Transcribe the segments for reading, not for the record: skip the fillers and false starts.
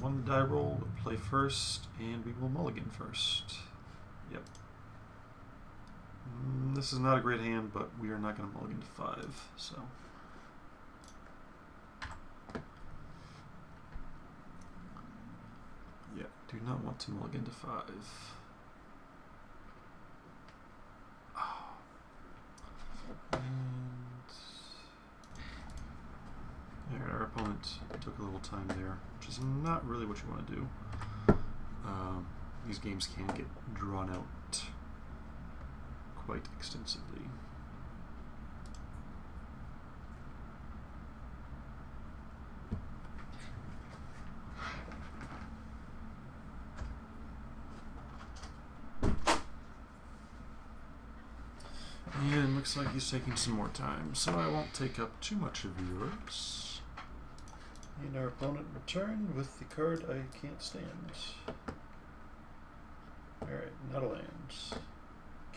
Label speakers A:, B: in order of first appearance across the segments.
A: one die roll, we'll play first, and we will mulligan first. Yep. This is not a great hand, but we are not going to mulligan to 5, so. Yeah, do not want to mulligan to 5. Oh. And our opponent took a little time there, which is not really what you want to do. These games can get drawn out quite extensively. And looks like he's taking some more time, so I won't take up too much of yours. And our opponent returned with the card I can't stand. Alright, not a land.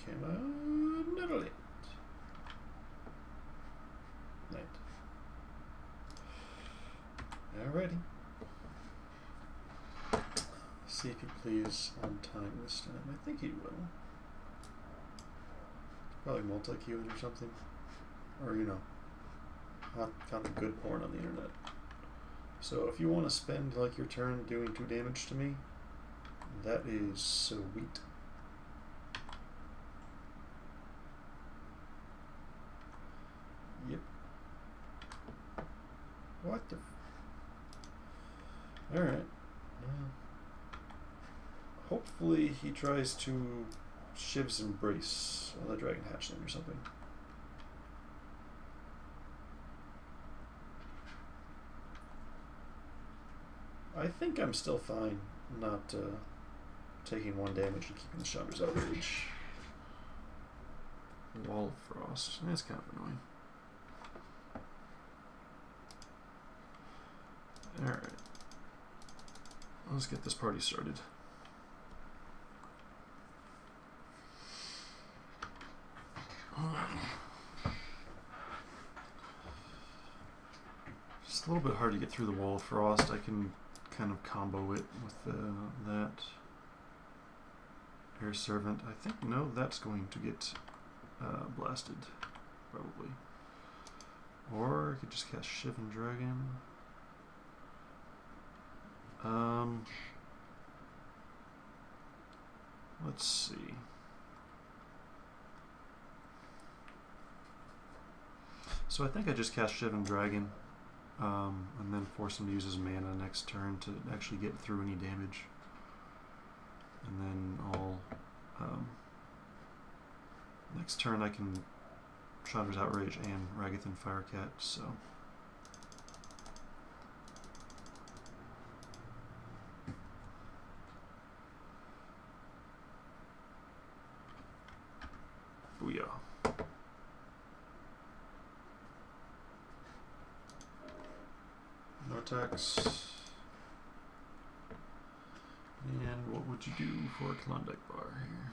A: Come on, not a land. Land. Alrighty. See if he plays on time this time. I think he will. Probably multi-queued or something. Or, you know, found a good porn on the internet. So if you want to spend like your turn doing 2 damage to me, that is sweet. Yep. What the? Alright. Hopefully he tries to Shiv's Embrace on the Dragon Hatchling or something. I think I'm still fine not taking 1 damage and keeping the Chandra's Outrage. Wall of Frost. That's kind of annoying. Alright. Let's get this party started. Just a little bit hard to get through the Wall of Frost. I can kind of combo it with that. Air Servant. I think, no, that's going to get blasted, probably. Or I could just cast Shivan Dragon. Let's see. So I think I just cast Shivan Dragon, and then force him to use his mana next turn to actually get through any damage. And then I'll next turn I can Chandra's Outrage and Ragathan Firecat, so. Booyah. No attacks. And what would you do for a Klondike Bar here?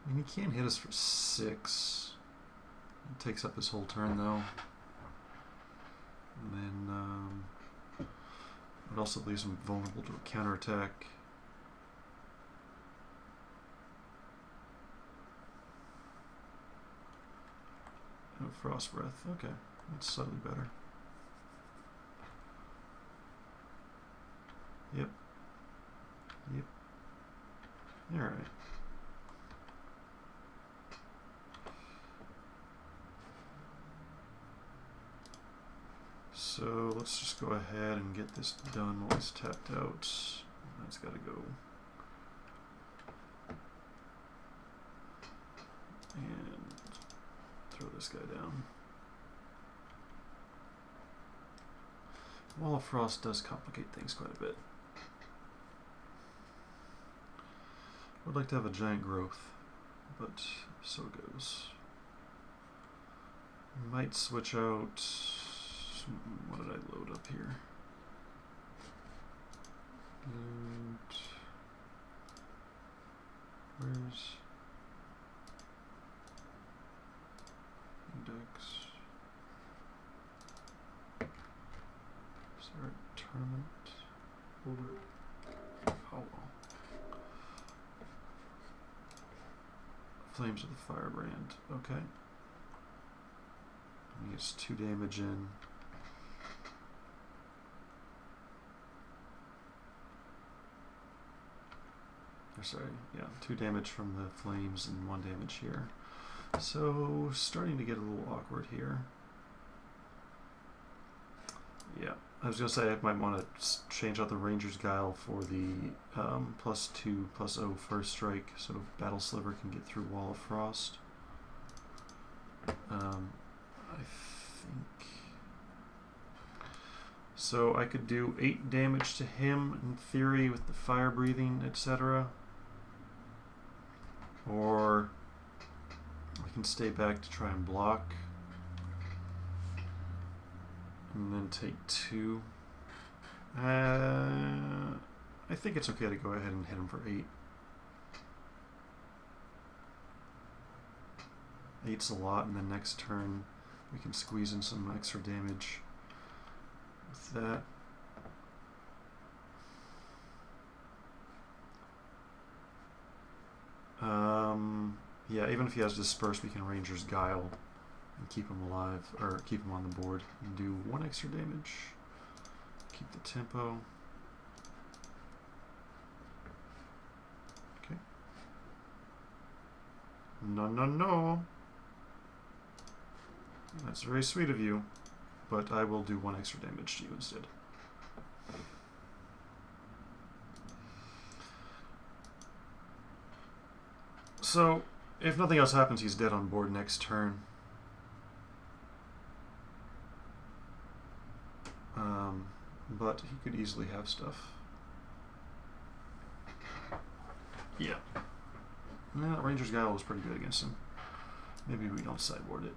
A: I mean, he can't hit us for 6. It takes up his whole turn, though. And then it also leaves him vulnerable to a counterattack. Oh, Frost Breath. Okay, that's slightly better. Yep. Yep. Alright. So let's just go ahead and get this done while he's tapped out. That's got to go. And throw this guy down. Wall of Frost does complicate things quite a bit. Would like to have a giant growth, but so goes. Might switch out. What did I load up here? And where's index? Is there a tournament? Oh well. Flames of the Firebrand. Okay. He gets 2 damage in. Or sorry, yeah, 2 damage from the flames and 1 damage here. So starting to get a little awkward here. Yeah, I was gonna say I might want to change out the Ranger's Guile for the +2/+0 first strike, so Battle Sliver can get through Wall of Frost. I think so. I could do 8 damage to him in theory with the fire breathing, etc. Or I can stay back to try and block. And then take 2. I think it's okay to go ahead and hit him for 8. 8's a lot, and then next turn we can squeeze in some extra damage with that. Yeah, even if he has Disperse, we can Ranger's Guile and keep him alive, or keep him on the board, and do 1 extra damage. Keep the tempo. Okay. No, no, no. That's very sweet of you, but I will do 1 extra damage to you instead. So, if nothing else happens, he's dead on board next turn. But he could easily have stuff. Yeah. Yeah, Ranger's Guile was pretty good against him. Maybe we don't sideboard it.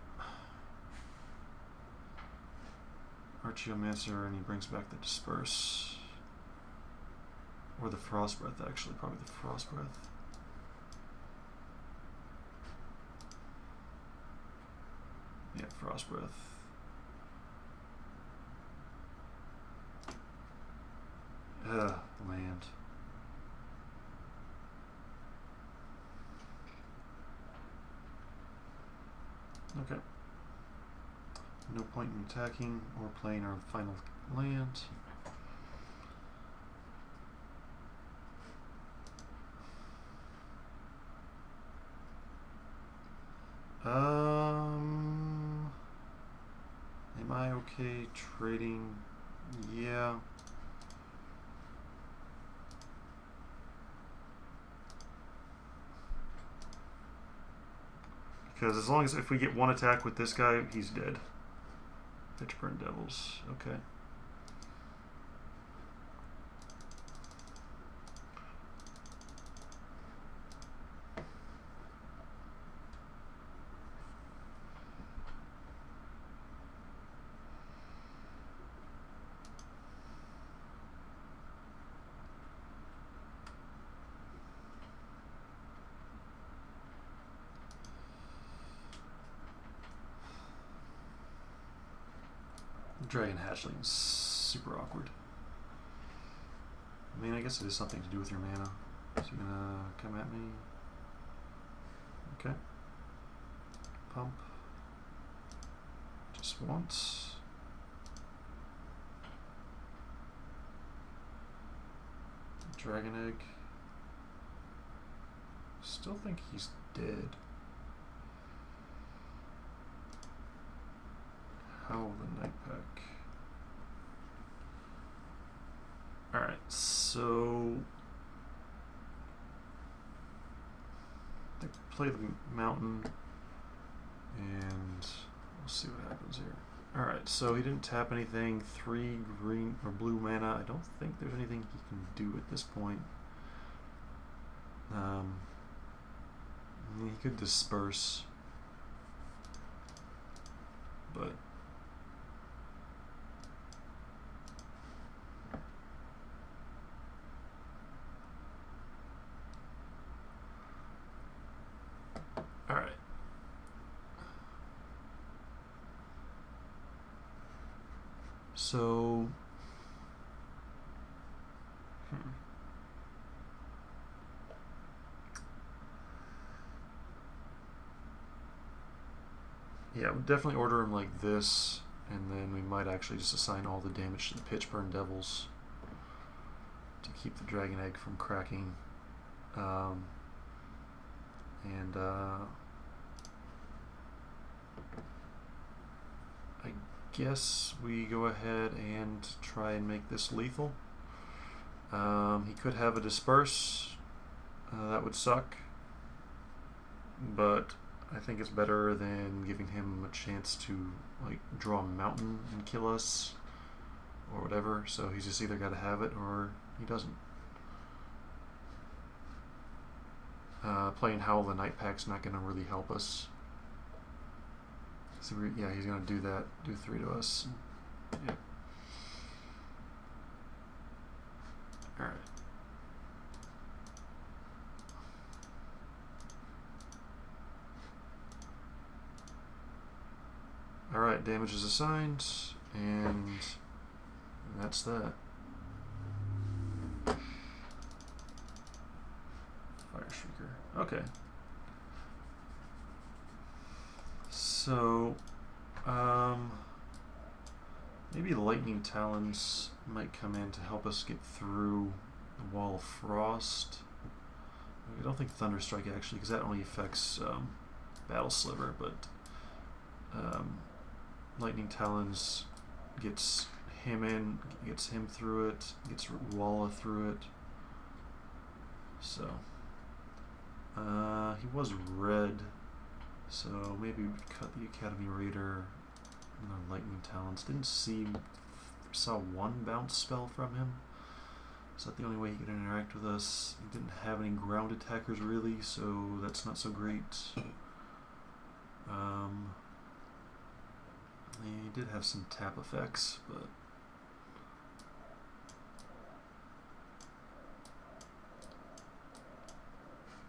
A: Archaeomancer, and he brings back the Disperse. Or the Frost Breath, actually. Probably the Frost Breath. Yeah, Frost Breath. Land. Okay. No point in attacking or playing our final land. Am I okay trading? Yeah. Because as long as if we get 1 attack with this guy, he's dead. Pitchburn Devils. Okay. Dragon Hatchling is super awkward. I mean, I guess it has something to do with your mana. Is he gonna come at me? Okay. Pump. Just once. Dragon Egg. Still think he's dead. Howl the Night Pack. Alright, so they play the mountain and we'll see what happens here. Alright, so he didn't tap anything. 3 green or blue mana. I don't think there's anything he can do at this point. He could Disperse, but alright. So Yeah, we'll definitely order him like this, and then we might actually just assign all the damage to the Pitchburn Devils to keep the Dragon Egg from cracking. I guess we go ahead and try and make this lethal. He could have a Disperse. That would suck. But I think it's better than giving him a chance to like draw a mountain and kill us or whatever. So he's just either got to have it or he doesn't. Playing Howl the Night Pack's not going to really help us. So yeah, he's going to do that. Do 3 to us. Yeah. Alright. Alright, damage is assigned, and that's that. Fire Shrieker. Okay. So, maybe Lightning Talons might come in to help us get through the Wall of Frost. I don't think Thunderstrike actually, because that only affects Battle Sliver, but Lightning Talons gets him in, gets him through it, gets Walla through it. So he was red, so maybe we would cut the Academy Raider and the Lightning Talons. Saw one bounce spell from him. Is that the only way he could interact with us? He didn't have any ground attackers really, so that's not so great. He did have some tap effects, but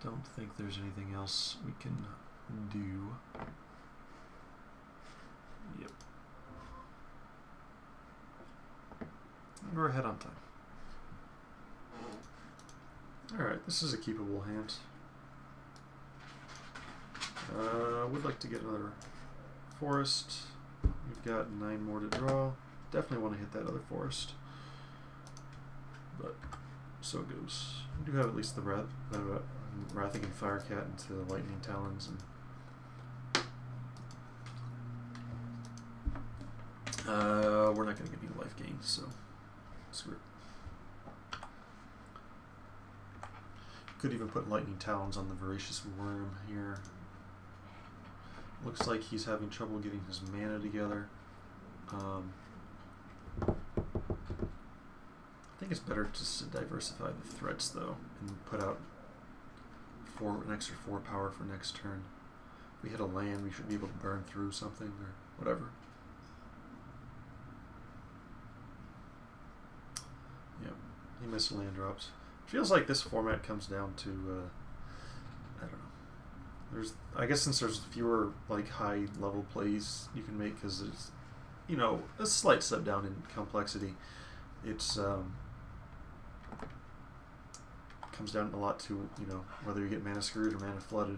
A: don't think there's anything else we can do. Yep. And we're ahead on time. Alright, this is a keepable hand. Would like to get another forest. We've got 9 more to draw. Definitely want to hit that other forest. But so it goes. We do have at least the Wrathigan Firecat into the Lightning Talons. And we're not going to get any life gains, so screw it. Could even put Lightning Talons on the Voracious Worm here. Looks like he's having trouble getting his mana together. I think it's better just to diversify the threats though, and put out an extra 4 power for next turn. If we hit a land, we should be able to burn through something or whatever. Yep, he missed land drops. Feels like this format comes down to I don't know. I guess since there's fewer like high level plays you can make, because it's, you know, a slight step down in complexity. It's comes down a lot to, you know, whether you get mana screwed or mana flooded.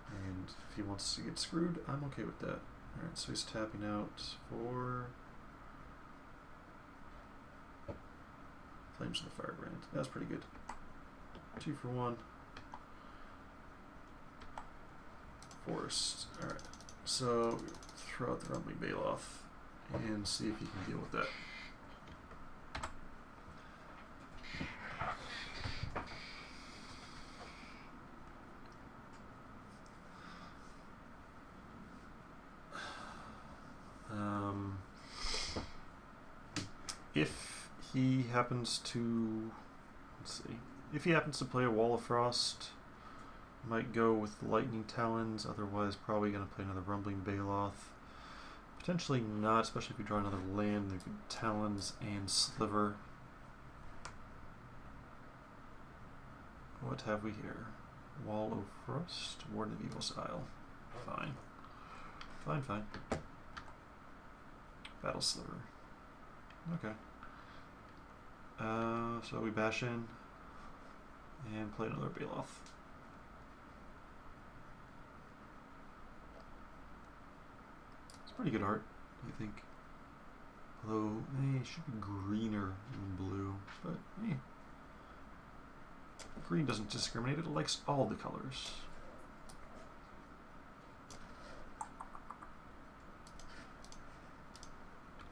A: And if he wants to get screwed, I'm okay with that. Alright, so he's tapping out for Flames of the Firebrand. That's pretty good. 2 for 1. Forest. Alright. So throw out the Rumbling Baloth and see if you can deal with that. If he happens to, let's see, if he happens to play a Wall of Frost, might go with Lightning Talons, otherwise probably going to play another Rumbling Baloth. Potentially not, especially if we draw another land. There could Talons and Sliver. What have we here? Wall of Frost, Warden of Evil's Isle. Fine. Fine, fine. Battle Sliver. Okay. So we bash in and play another Baloth. It's pretty good art, I think. Although, it should be greener than blue, but green doesn't discriminate, it likes all the colors.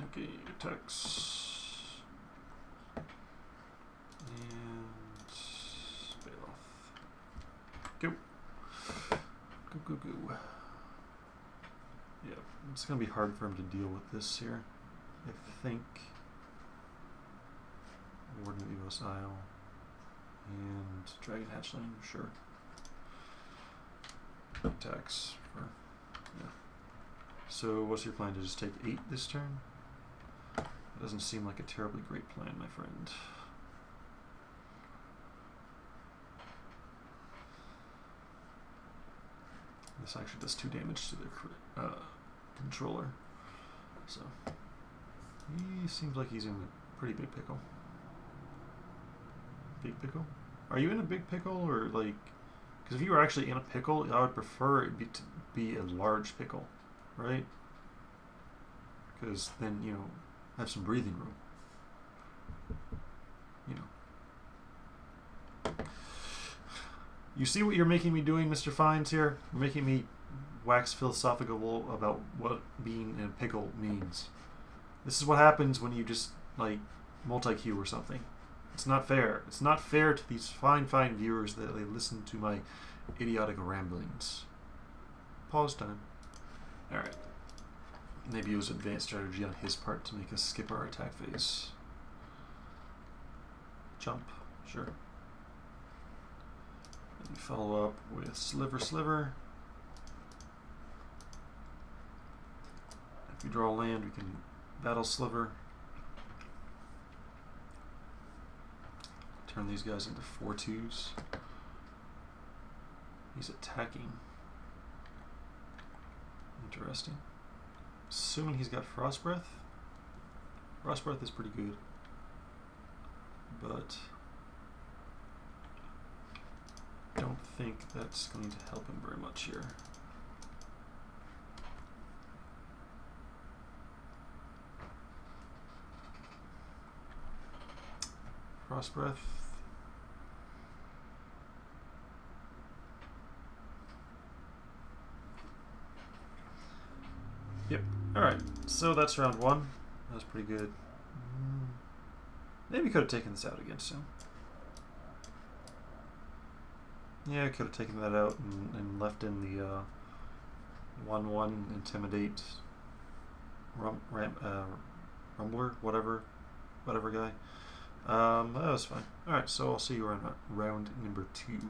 A: Okay, attacks. And Baloth. Go. Go, go, go. Yeah, it's going to be hard for him to deal with this here. I think. Warden of Evos Isle. And Dragon Hatchling, sure. Attacks. Yeah. So what's your plan? To just take 8 this turn? It doesn't seem like a terribly great plan, my friend. This actually does 2 damage to the controller. So he seems like he's in a pretty big pickle. Big pickle? Are you in a big pickle, or like? Because if you were actually in a pickle, I would prefer it to be a large pickle, right? Because then, you know, have some breathing room. You know. You see what you're making me doing, Mr. Fines, here? You're making me wax philosophical about what being in a pickle means. This is what happens when you just, like, multi-queue or something. It's not fair. It's not fair to these fine viewers that they listen to my idiotic ramblings. Pause time. Alright. Maybe it was advanced strategy on his part to make us skip our attack phase. Jump. Sure. And we follow up with Sliver. If we draw land, we can battle Sliver. Turn these guys into 4/2s. He's attacking. Interesting. Assuming he's got Frost Breath. Frost Breath is pretty good. But I don't think that's going to help him very much here. Frost Breath. Yep. Alright, so that's round 1. That was pretty good. Maybe could have taken this out against him. Yeah, I could have taken that out and left in the 1/1 Intimidate Rumbler, whatever guy. That was fine. Alright, so I'll see you on round number 2.